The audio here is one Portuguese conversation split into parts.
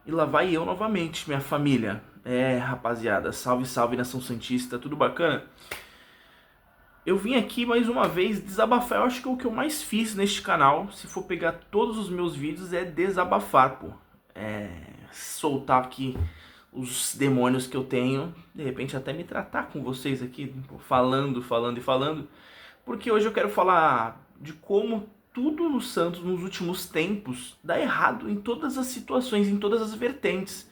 E lá vai eu novamente, minha família. Rapaziada, salve, salve nação santista, tudo bacana? Eu vim aqui mais uma vez desabafar. Eu acho que é o que eu mais fiz neste canal, se for pegar todos os meus vídeos, é desabafar, pô. Soltar aqui os demônios que eu tenho, de repente até me tratar com vocês aqui, pô, falando. Porque hoje eu quero falar de como tudo no Santos nos últimos tempos dá errado em todas as situações, em todas as vertentes.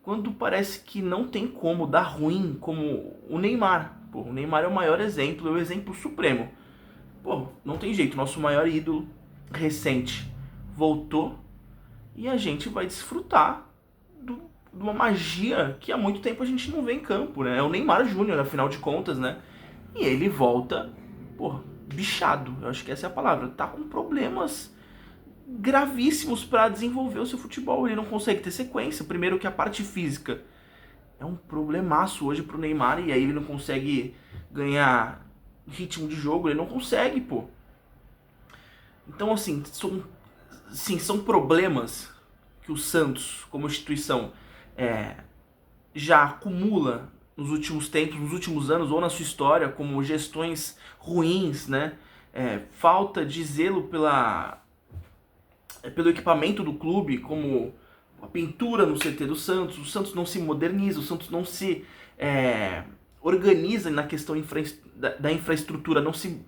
Quando parece que não tem como dar ruim, como o Neymar. Pô, o Neymar é o maior exemplo, é o exemplo supremo. Pô, não tem jeito, nosso maior ídolo recente voltou e a gente vai desfrutar de uma magia que há muito tempo a gente não vê em campo, né? É o Neymar Júnior, afinal de contas, né? E ele volta, pô, bichado, eu acho que essa é a palavra. Tá com problemas gravíssimos para desenvolver o seu futebol. Ele não consegue ter sequência. Primeiro que a parte física é um problemaço hoje pro Neymar, e aí ele não consegue ganhar ritmo de jogo, ele não consegue, pô. Então, assim, são problemas que o Santos, como instituição, já acumula nos últimos tempos, nos últimos anos, ou na sua história, como gestões ruins, né? Falta de zelo pelo equipamento do clube, como a pintura no CT do Santos. O Santos não se moderniza, o Santos não se organiza na questão da infraestrutura, não se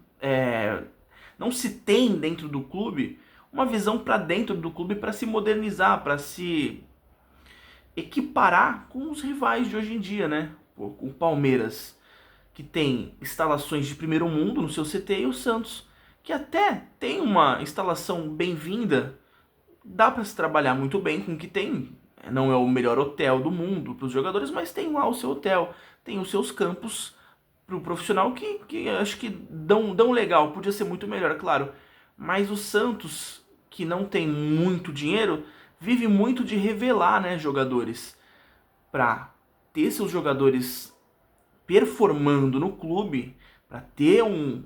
tem dentro do clube uma visão para dentro do clube para se modernizar, para se equiparar com os rivais de hoje em dia, né? Pô, o Palmeiras, que tem instalações de primeiro mundo no seu CT, e o Santos, que até tem uma instalação bem-vinda, dá para se trabalhar muito bem com o que tem. Não é o melhor hotel do mundo para os jogadores, mas tem lá o seu hotel, tem os seus campos para o profissional que acho que dão legal. Podia ser muito melhor, claro. Mas o Santos, que não tem muito dinheiro, vive muito de revelar, né, jogadores. Para ter seus jogadores performando no clube, para ter um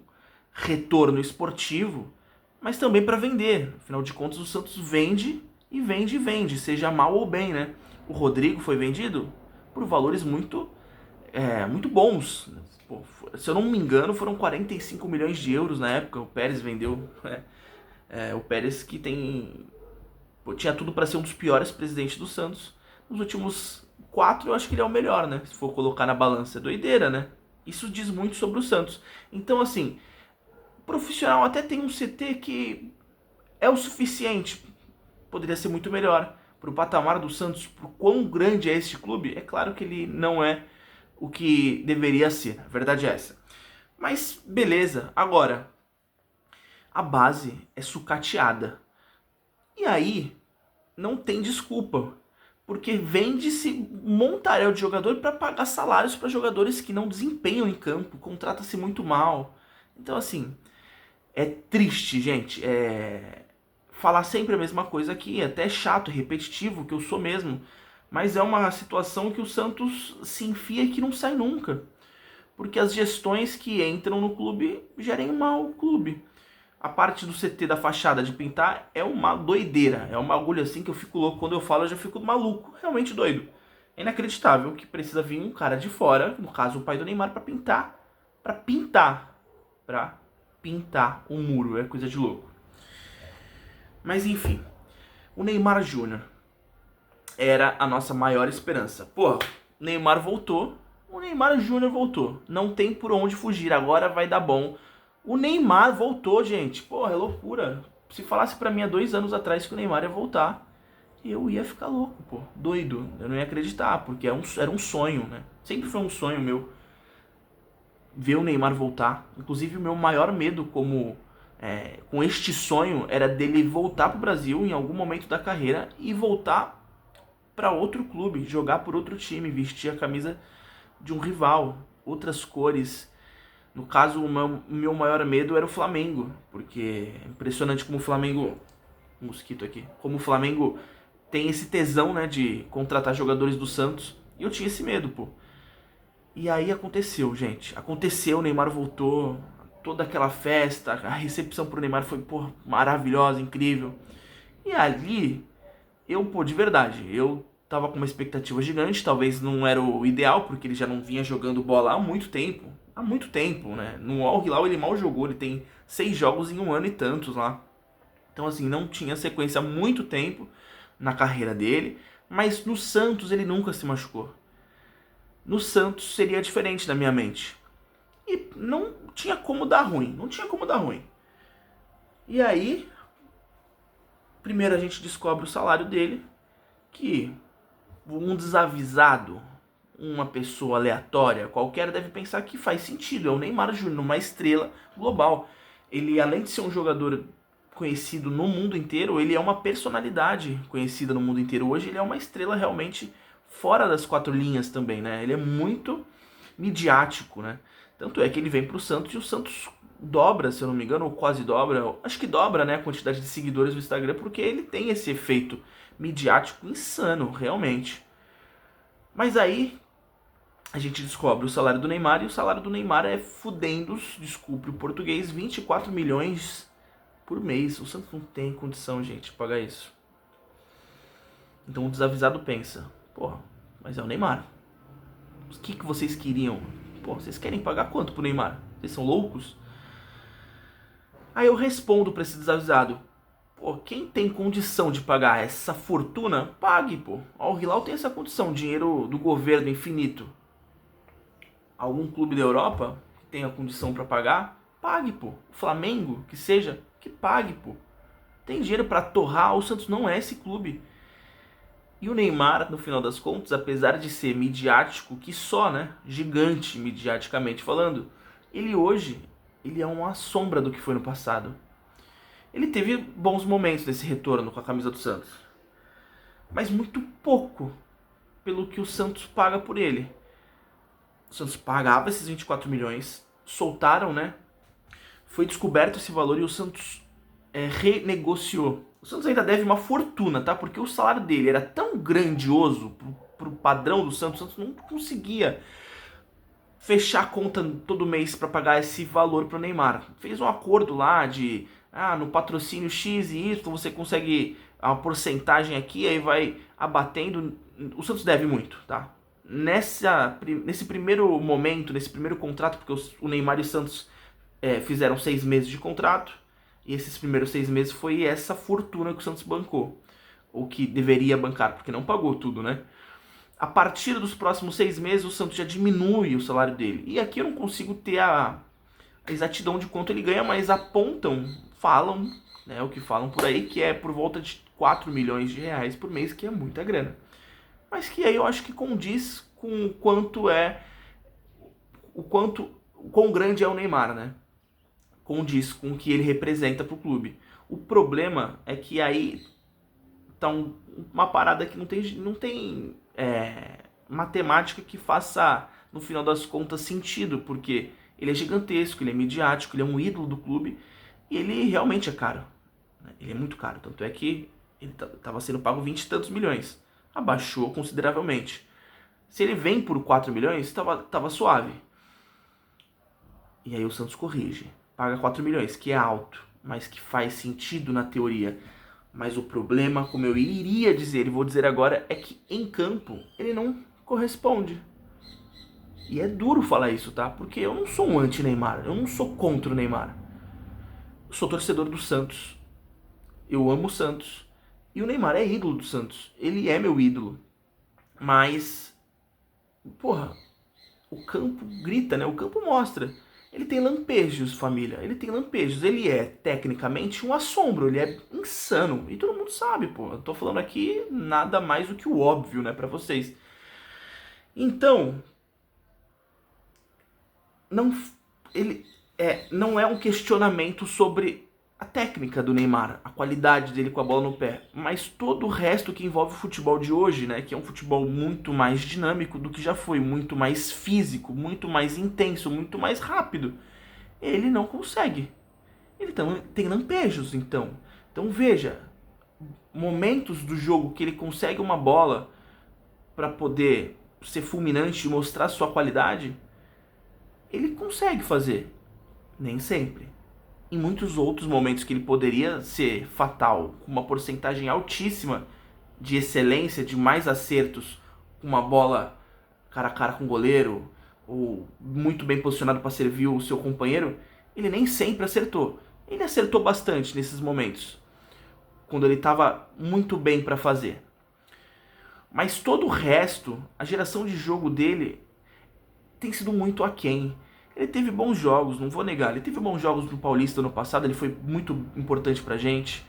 retorno esportivo, mas também para vender. Afinal de contas, o Santos vende e vende e vende, seja mal ou bem, né? O Rodrigo foi vendido por valores muito bons. Pô, se eu não me engano, foram 45 milhões de euros na época. O Pérez vendeu. O Pérez que tinha tudo para ser um dos piores presidentes do Santos. Nos últimos 4, eu acho que ele é o melhor, né? Se for colocar na balança. É doideira, né? Isso diz muito sobre o Santos. Então, assim, o profissional até tem um CT que é o suficiente. Poderia ser muito melhor. Para o patamar do Santos, por quão grande é este clube, é claro que ele não é o que deveria ser. A verdade é essa. Mas, beleza. Agora, a base é sucateada. E aí, não tem desculpa. Porque vende-se um montaréu de jogador para pagar salários para jogadores que não desempenham em campo. Contrata-se muito mal. Então, assim, é triste, gente. Falar sempre a mesma coisa aqui. É até chato, repetitivo, que eu sou mesmo. Mas é uma situação que o Santos se enfia e que não sai nunca. Porque as gestões que entram no clube gerem mal o clube. A parte do CT da fachada de pintar é uma doideira. É um bagulho assim que eu fico louco. Quando eu falo, eu já fico maluco. Realmente doido. É inacreditável que precisa vir um cara de fora, no caso o pai do Neymar, para pintar. Para pintar. Pra pintar o muro. É coisa de louco. Mas enfim. O Neymar Júnior era a nossa maior esperança. Pô, o Neymar voltou. O Neymar Júnior voltou. Não tem por onde fugir. Agora vai dar bom. O Neymar voltou, gente. Porra, é loucura. Se falasse pra mim há 2 anos atrás que o Neymar ia voltar, eu ia ficar louco, pô. Doido. Eu não ia acreditar, porque era um sonho, né? Sempre foi um sonho meu ver o Neymar voltar. Inclusive, o meu maior medo com este sonho era dele voltar pro Brasil em algum momento da carreira e voltar para outro clube, jogar por outro time, vestir a camisa de um rival, outras cores. No caso, o meu maior medo era o Flamengo, porque é impressionante como o Flamengo, mosquito aqui, como o Flamengo tem esse tesão, né, de contratar jogadores do Santos, e eu tinha esse medo, pô. E aí aconteceu, gente. Aconteceu, o Neymar voltou, toda aquela festa, a recepção pro Neymar foi, pô, maravilhosa, incrível. E ali de verdade, eu tava com uma expectativa gigante, talvez não era o ideal, porque ele já não vinha jogando bola há muito tempo. Há muito tempo, né? No Al Hilal ele mal jogou, ele tem 6 jogos em um ano e tantos lá. Então, assim, não tinha sequência há muito tempo na carreira dele, mas no Santos ele nunca se machucou. No Santos seria diferente na minha mente. E não tinha como dar ruim, não tinha como dar ruim. E aí, primeiro a gente descobre o salário dele, que um desavisado, uma pessoa aleatória qualquer deve pensar que faz sentido. É o Neymar Júnior, uma estrela global. Ele, além de ser um jogador conhecido no mundo inteiro, ele é uma personalidade conhecida no mundo inteiro. Hoje ele é uma estrela realmente fora das quatro linhas também, né? Ele é muito midiático, né? Tanto é que ele vem pro Santos e o Santos dobra, se eu não me engano, ou quase dobra, acho que dobra, né, a quantidade de seguidores do Instagram, porque ele tem esse efeito midiático insano, realmente. Mas aí a gente descobre o salário do Neymar e o salário do Neymar é fudendos, desculpe o português, 24 milhões por mês. O Santos não tem condição, gente, de pagar isso. Então o desavisado pensa, porra, mas é o Neymar. O que vocês queriam? Pô, vocês querem pagar quanto pro Neymar? Vocês são loucos? Aí eu respondo pra esse desavisado, pô, quem tem condição de pagar essa fortuna, pague, pô. Al Hilal tem essa condição, dinheiro do governo infinito. Algum clube da Europa que tenha condição para pagar, pague, pô. O Flamengo, que seja, que pague, pô. Tem dinheiro para torrar, o Santos não é esse clube. E o Neymar, no final das contas, apesar de ser midiático, que só, né, gigante midiaticamente falando, ele hoje, ele é uma sombra do que foi no passado. Ele teve bons momentos nesse retorno com a camisa do Santos, mas muito pouco pelo que o Santos paga por ele. O Santos pagava esses 24 milhões, soltaram, né? Foi descoberto esse valor e o Santos renegociou. O Santos ainda deve uma fortuna, tá? Porque o salário dele era tão grandioso pro padrão do Santos, o Santos não conseguia fechar a conta todo mês para pagar esse valor pro Neymar. Fez um acordo lá de, no patrocínio X e Y você consegue uma porcentagem aqui, aí vai abatendo. O Santos deve muito, tá? Nesse primeiro momento, nesse primeiro contrato, porque o Neymar e o Santos fizeram 6 meses de contrato, e esses primeiros 6 meses foi essa fortuna que o Santos bancou, ou que deveria bancar, porque não pagou tudo, né? A partir dos próximos 6 meses, o Santos já diminui o salário dele. E aqui eu não consigo ter a exatidão de quanto ele ganha, mas apontam, falam, né, o que falam por aí, que é por volta de 4 milhões de reais por mês, que é muita grana. Mas que aí eu acho que condiz com o quão grande é o Neymar, né? Condiz com o que ele representa pro clube. O problema é que aí tá uma parada que não tem matemática que faça, no final das contas, sentido, porque ele é gigantesco, ele é midiático, ele é um ídolo do clube e ele realmente é caro. Ele é muito caro, tanto é que ele tava sendo pago 20 e tantos milhões. Abaixou consideravelmente. Se ele vem por 4 milhões, tava suave. E aí o Santos corrige. Paga 4 milhões, que é alto, mas que faz sentido na teoria. Mas o problema, como eu iria dizer e vou dizer agora, é que em campo ele não corresponde. E é duro falar isso, tá? Porque eu não sou um anti-Neymar, eu não sou contra o Neymar. Eu sou torcedor do Santos. Eu amo o Santos. E o Neymar é ídolo do Santos. Ele é meu ídolo. Mas, porra, o campo grita, né? O campo mostra. Ele tem lampejos, família. Ele tem lampejos. Ele é, tecnicamente, um assombro. Ele é insano. E todo mundo sabe, pô. Eu tô falando aqui nada mais do que o óbvio, né, pra vocês. Então, não é um questionamento sobre a técnica do Neymar, a qualidade dele com a bola no pé, mas todo o resto que envolve o futebol de hoje, né, que é um futebol muito mais dinâmico do que já foi, muito mais físico, muito mais intenso, muito mais rápido. Ele não consegue. Ele tem lampejos, então. Então veja, momentos do jogo que ele consegue uma bola para poder ser fulminante e mostrar sua qualidade, ele consegue fazer. Nem sempre. Em muitos outros momentos que ele poderia ser fatal, com uma porcentagem altíssima, de excelência, de mais acertos com uma bola cara a cara com o goleiro, ou muito bem posicionado para servir o seu companheiro, ele nem sempre acertou. Ele acertou bastante nesses momentos, quando ele estava muito bem para fazer. Mas todo o resto, a geração de jogo dele tem sido muito aquém. Ele teve bons jogos, não vou negar. Ele teve bons jogos no Paulista no passado, ele foi muito importante pra gente.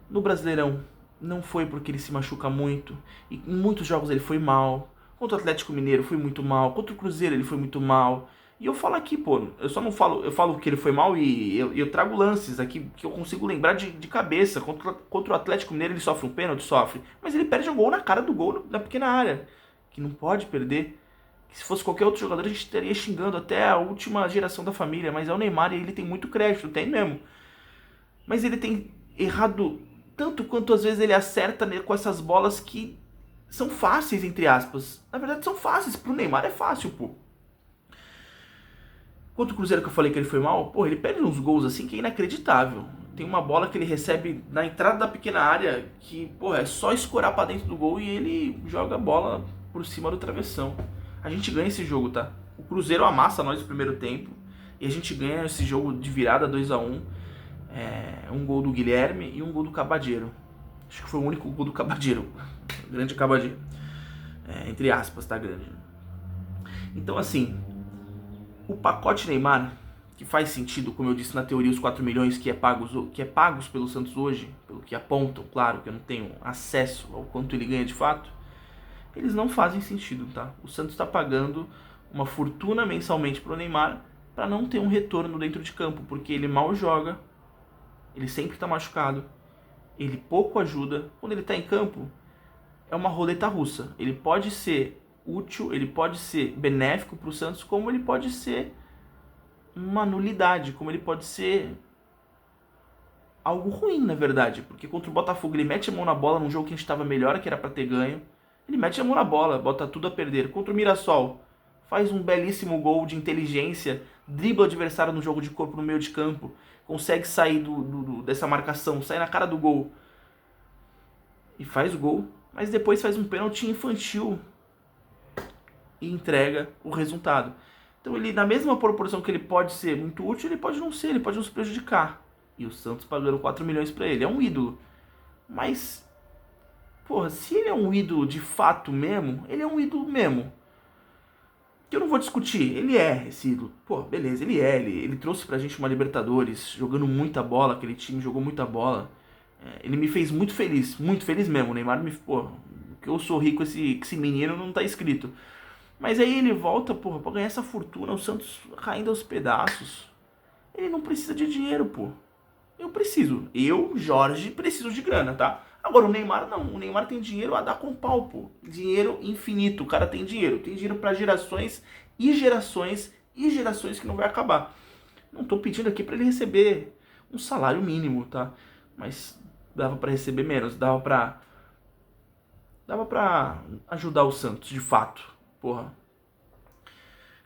No Brasileirão, não foi porque ele se machuca muito. E em muitos jogos ele foi mal. Contra o Atlético Mineiro foi muito mal. Contra o Cruzeiro ele foi muito mal. E eu falo aqui, pô, eu só não falo, eu falo que ele foi mal e eu trago lances aqui que eu consigo lembrar de cabeça. Contra o Atlético Mineiro ele sofre um pênalti, sofre. Mas ele perde um gol na cara do gol na pequena área. Que não pode perder. Que se fosse qualquer outro jogador a gente estaria xingando até a última geração da família. Mas é o Neymar e ele tem muito crédito, tem mesmo. Mas ele tem errado tanto quanto às vezes ele acerta com essas bolas que são fáceis, entre aspas. Na verdade são fáceis, pro Neymar é fácil, pô. Contra o Cruzeiro que eu falei que ele foi mal, pô, ele perde uns gols assim que é inacreditável. Tem uma bola que ele recebe na entrada da pequena área que, pô, é só escorar pra dentro do gol e ele joga a bola por cima do travessão. A gente ganha esse jogo, tá? O Cruzeiro amassa nós no primeiro tempo e a gente ganha esse jogo de virada 2-1. Um gol do Guilherme e um gol do Cabadeiro. Acho que foi o único gol do Cabadeiro. Grande Cabadeiro. Entre aspas, tá grande. Então, assim, o pacote Neymar, que faz sentido, como eu disse na teoria, os 4 milhões que é pagos pelo Santos hoje, pelo que apontam, claro que eu não tenho acesso ao quanto ele ganha de fato, eles não fazem sentido, tá? O Santos está pagando uma fortuna mensalmente pro Neymar para não ter um retorno dentro de campo, porque ele mal joga, ele sempre está machucado, ele pouco ajuda. Quando ele está em campo, é uma roleta russa. Ele pode ser útil, ele pode ser benéfico para o Santos, como ele pode ser uma nulidade, como ele pode ser algo ruim, na verdade. Porque contra o Botafogo ele mete a mão na bola num jogo que a gente estava melhor, que era para ter ganho. Ele mete a mão na bola, bota tudo a perder. Contra o Mirassol, faz um belíssimo gol de inteligência, dribla o adversário no jogo de corpo no meio de campo, consegue sair dessa marcação, sai na cara do gol e faz o gol, mas depois faz um pênalti infantil e entrega o resultado. Então ele, na mesma proporção que ele pode ser muito útil, ele pode não ser, ele pode nos prejudicar. E o Santos pagando 4 milhões pra ele, é um ídolo. Mas, porra, se ele é um ídolo de fato mesmo, ele é um ídolo mesmo. Que eu não vou discutir, ele é esse ídolo. Pô, beleza, ele trouxe pra gente uma Libertadores, jogando muita bola, aquele time jogou muita bola. Ele me fez muito feliz mesmo. O Neymar me. Pô, que eu sorri com esse menino não tá escrito. Mas aí ele volta, porra, pra ganhar essa fortuna, o Santos caindo aos pedaços. Ele não precisa de dinheiro, pô. Eu preciso. Eu, Jorge, preciso de grana, tá? Agora o Neymar não. O Neymar tem dinheiro a dar com pau, pô. Dinheiro infinito. O cara tem dinheiro. Tem dinheiro pra gerações e gerações e gerações que não vai acabar. Não tô pedindo aqui pra ele receber um salário mínimo, tá? Mas dava pra receber menos. Dava pra ajudar o Santos, de fato. Porra.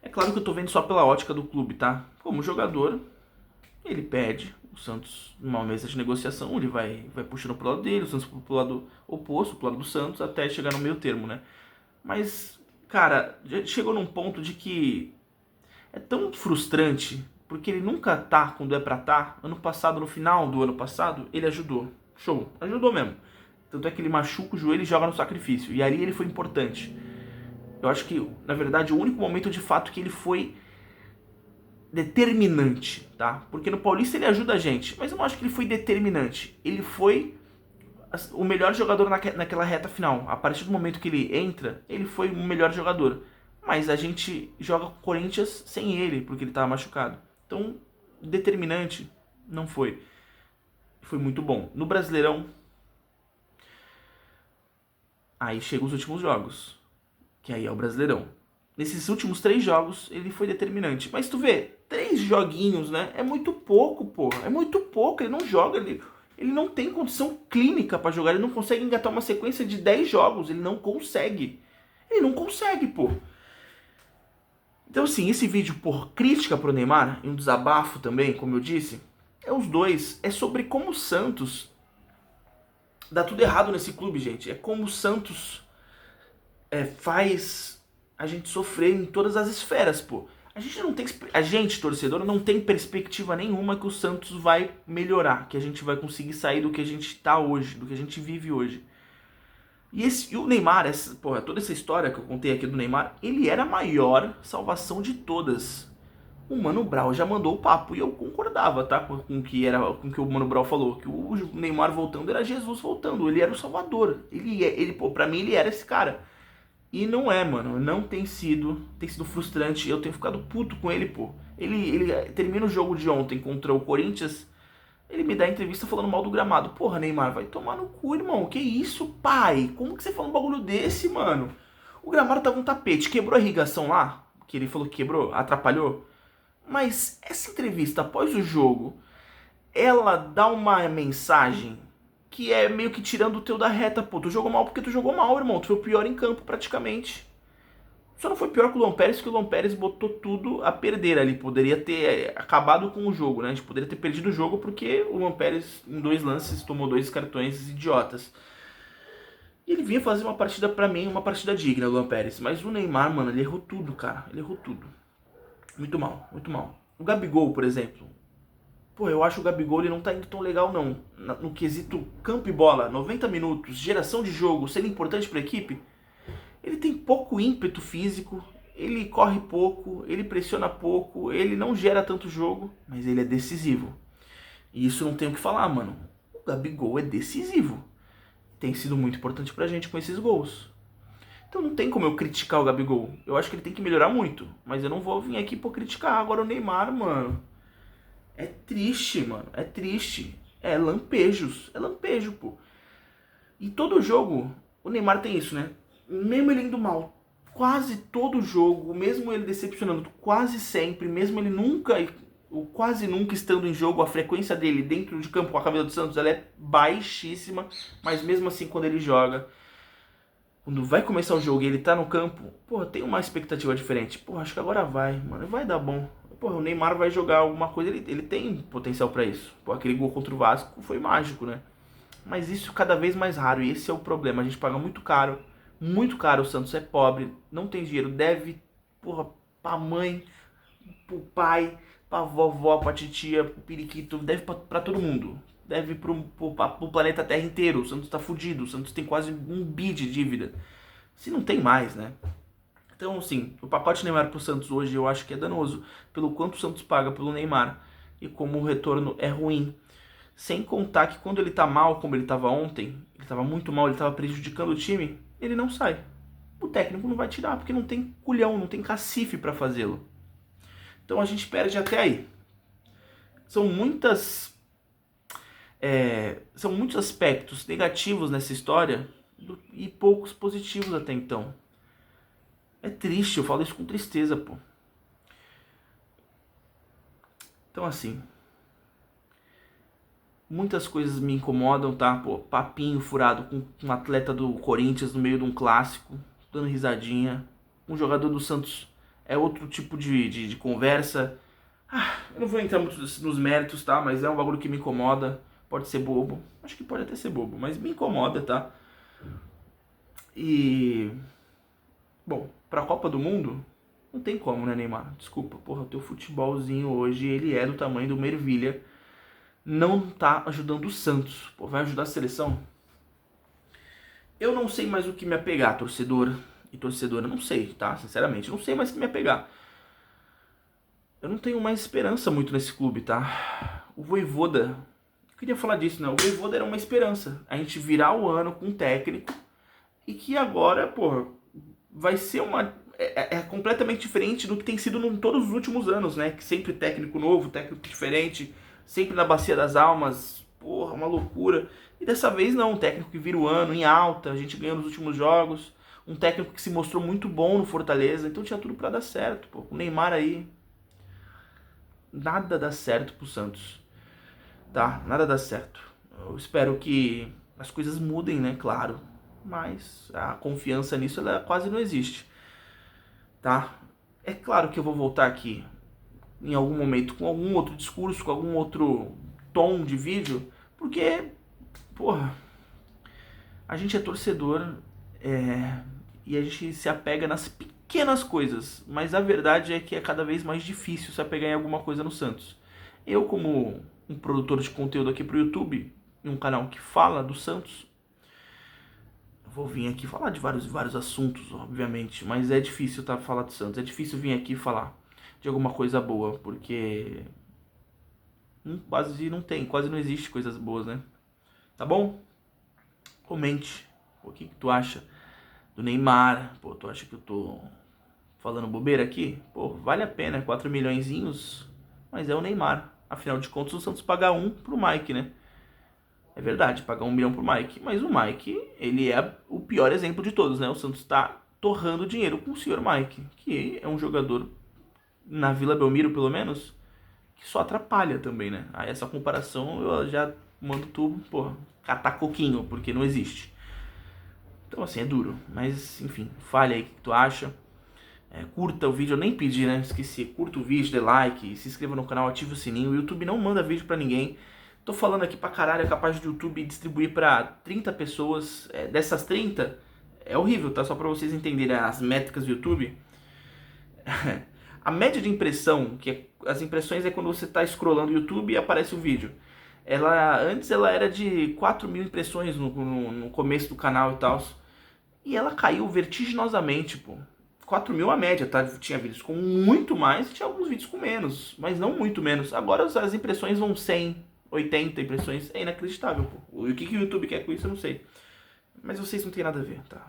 É claro que eu tô vendo só pela ótica do clube, tá? Como jogador, ele pede. O Santos, numa mesa de negociação, ele vai puxando pro lado dele, o Santos pro lado oposto, pro lado do Santos, até chegar no meio termo, né? Mas, cara, já chegou num ponto de que é tão frustrante, porque ele nunca tá quando é pra tá. Ano passado, no final do ano passado, ele ajudou. Show, ajudou mesmo. Tanto é que ele machuca o joelho e joga no sacrifício. E ali ele foi importante. Eu acho que, na verdade, o único momento de fato que ele foi determinante, tá? Porque no Paulista ele ajuda a gente, mas eu não acho que ele foi determinante. Ele foi o melhor jogador naquela reta final. A partir do momento que ele entra, ele foi o melhor jogador. Mas a gente joga com o Corinthians sem ele, porque ele estava machucado. Então, determinante não foi. Foi muito bom. No Brasileirão, aí chegam os últimos jogos, que aí é o Brasileirão. Nesses últimos 3 jogos, ele foi determinante. Mas tu vê, 3 joguinhos, né? É muito pouco, porra. É muito pouco. Ele não joga, ele não tem condição clínica pra jogar. Ele não consegue engatar uma sequência de 10 jogos. Ele não consegue. Ele não consegue, pô. Então, assim, esse vídeo por crítica pro Neymar, e um desabafo também, como eu disse, é os dois. É sobre como o Santos dá tudo errado nesse clube, gente. É como o Santos faz a gente sofrer em todas as esferas, pô. A gente, torcedor, não tem perspectiva nenhuma que o Santos vai melhorar, que a gente vai conseguir sair do que a gente tá hoje, do que a gente vive hoje. E o Neymar, toda essa história que eu contei aqui do Neymar, ele era a maior salvação de todas. O Mano Brown já mandou o papo e eu concordava, tá? Com o que o Mano Brown falou, que o Neymar voltando era Jesus voltando, ele era o salvador. Pra mim ele era esse cara. E não é, mano, não tem sido frustrante, eu tenho ficado puto com ele, pô. Ele termina o jogo de ontem contra o Corinthians, ele me dá entrevista falando mal do gramado. Porra, Neymar, vai tomar no cu, irmão. Que isso, pai? Como que você fala um bagulho desse, mano? O gramado tava um tapete, quebrou a irrigação lá, que ele falou que quebrou, atrapalhou. Mas essa entrevista após o jogo, ela dá uma mensagem que é meio que tirando o teu da reta, pô. Tu jogou mal porque tu jogou mal, irmão. Tu foi o pior em campo, praticamente. Só não foi pior que o Luan Pérez, que o Luan Pérez botou tudo a perder ali. Poderia ter acabado com o jogo, né? A gente poderia ter perdido o jogo porque o Luan Pérez, em 2 lances, tomou 2 cartões idiotas. E ele vinha fazer uma partida, pra mim, uma partida digna, o Luan Pérez. Mas o Neymar, mano, ele errou tudo, cara. Ele errou tudo. Muito mal, muito mal. O Gabigol, por exemplo. Pô, eu acho que o Gabigol ele não tá indo tão legal, não. No quesito campo e bola, 90 minutos, geração de jogo, sendo importante pra equipe. Ele tem pouco ímpeto físico, ele corre pouco, ele pressiona pouco, ele não gera tanto jogo, mas ele é decisivo. E isso não tem o que falar, mano. O Gabigol é decisivo. Tem sido muito importante pra gente com esses gols. Então não tem como eu criticar o Gabigol. Eu acho que ele tem que melhorar muito, mas eu não vou vir aqui por criticar agora o Neymar, mano. É triste, mano. É triste. É lampejos. É lampejo, pô. E todo jogo, o Neymar tem isso, né? Mesmo ele indo mal, quase todo jogo, mesmo ele decepcionando quase sempre, mesmo ele nunca, ou quase nunca estando em jogo, a frequência dele dentro de campo com a camisa do Santos ela é baixíssima, mas mesmo assim quando ele joga, quando vai começar o jogo e ele tá no campo, pô, tem uma expectativa diferente. Pô, acho que agora vai, mano, vai dar bom. Pô, o Neymar vai jogar alguma coisa, ele tem potencial pra isso. Pô, aquele gol contra o Vasco foi mágico, né? Mas isso cada vez mais raro e esse é o problema, a gente paga muito caro. Muito caro, o Santos é pobre, não tem dinheiro, deve, porra, pra mãe, pro pai, pra vovó, pra titia, pro periquito, deve pra todo mundo. Deve pro planeta Terra inteiro, o Santos tá fudido, o Santos tem quase 1 bi de dívida. Se não tem mais, né? Então, assim, o pacote Neymar pro Santos hoje eu acho que é danoso, pelo quanto o Santos paga pelo Neymar e como o retorno é ruim. Sem contar que quando ele tá mal, como ele tava ontem, ele tava muito mal, ele tava prejudicando o time, ele não sai. O técnico não vai tirar, porque não tem culhão, não tem cacife para fazê-lo. Então a gente perde até aí. São são muitos aspectos negativos nessa história e poucos positivos até então. É triste, eu falo isso com tristeza, pô. Então assim, muitas coisas me incomodam, tá? Pô, papinho furado com um atleta do Corinthians no meio de um clássico, dando risadinha. Um jogador do Santos é outro tipo de conversa. Eu não vou entrar muito nos méritos, tá? Mas é um bagulho que me incomoda. Pode ser bobo. Acho que pode até ser bobo, mas me incomoda, tá? E... Bom, pra Copa do Mundo, não tem como, né, Neymar? Desculpa, porra, o teu futebolzinho hoje, ele é do tamanho do uma ervilha. Não tá ajudando o Santos. Pô, vai ajudar a seleção? Eu não sei mais o que me apegar, torcedor e torcedora. Não sei, tá? Sinceramente, não sei mais o que me apegar. Eu não tenho mais esperança muito nesse clube, tá? O Vojvoda, eu queria falar disso, né? O Vojvoda era uma esperança. A gente virar o ano com um técnico e que agora, pô, vai ser uma... É completamente diferente do que tem sido em todos os últimos anos, né? Que sempre técnico novo, técnico diferente, sempre na bacia das almas, porra, uma loucura. E dessa vez não, um técnico que vira o ano em alta, a gente ganhou nos últimos jogos, um técnico que se mostrou muito bom no Fortaleza, então tinha tudo pra dar certo, pô. O Neymar aí, nada dá certo pro Santos, tá? Nada dá certo. Eu espero que as coisas mudem, né? Claro, mas a confiança nisso, ela quase não existe, tá? É claro que eu vou voltar aqui em algum momento com algum outro discurso, com algum outro tom de vídeo, porque, porra, A gente é torcedor, e a gente se apega nas pequenas coisas, mas a verdade é que é cada vez mais difícil se apegar em alguma coisa no Santos. Eu, como um produtor de conteúdo aqui pro YouTube, em um canal que fala do Santos, vou vir aqui falar de vários assuntos, obviamente, mas é difícil falar do Santos, é difícil vir aqui falar de alguma coisa boa, porque quase não existe coisas boas, né? Tá bom? Comente o que tu acha do Neymar. Pô, tu acha que eu tô falando bobeira aqui? Pô, vale a pena, 4 milhõezinhos, mas é o Neymar. Afinal de contas, o Santos paga 1 pro Mike, né? É verdade, pagar 1 milhão pro Mike. Mas o Mike, ele é o pior exemplo de todos, né? O Santos tá torrando dinheiro com o senhor Mike, que é um jogador, na Vila Belmiro pelo menos, que só atrapalha também, né? Aí essa comparação eu já mando tu, porra, catar coquinho, porque não existe. Então assim, é duro. Mas, enfim, fale aí o que tu acha. Curta o vídeo, eu nem pedi, né? Esqueci. Curta o vídeo, dê like, se inscreva no canal, ative o sininho. O YouTube não manda vídeo pra ninguém. Tô falando aqui pra caralho, é capaz do YouTube distribuir pra 30 pessoas. Dessas 30, é horrível, tá? Só pra vocês entenderem as métricas do YouTube. A média de impressão, as impressões é quando você tá scrollando o YouTube e aparece o vídeo. Antes ela era de 4 mil impressões no começo do canal e tal. E ela caiu vertiginosamente, pô. 4 mil a média, tá? Tinha vídeos com muito mais e tinha alguns vídeos com menos, mas não muito menos. Agora as impressões vão 100, 80 impressões. É inacreditável, pô. E o que o YouTube quer com isso, eu não sei. Mas vocês não tem nada a ver, tá?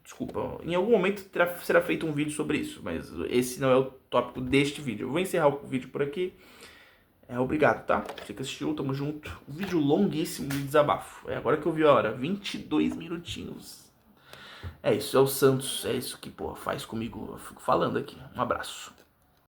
Desculpa. Em algum momento será feito um vídeo sobre isso, mas esse não é o tópico deste vídeo. Eu vou encerrar o vídeo por aqui. Obrigado, tá? Você que assistiu, tamo junto. Um vídeo longuíssimo de desabafo. Agora que eu vi a hora, 22 minutinhos. É isso, é o Santos, é isso que, pô, faz comigo. Eu fico falando aqui. Um abraço.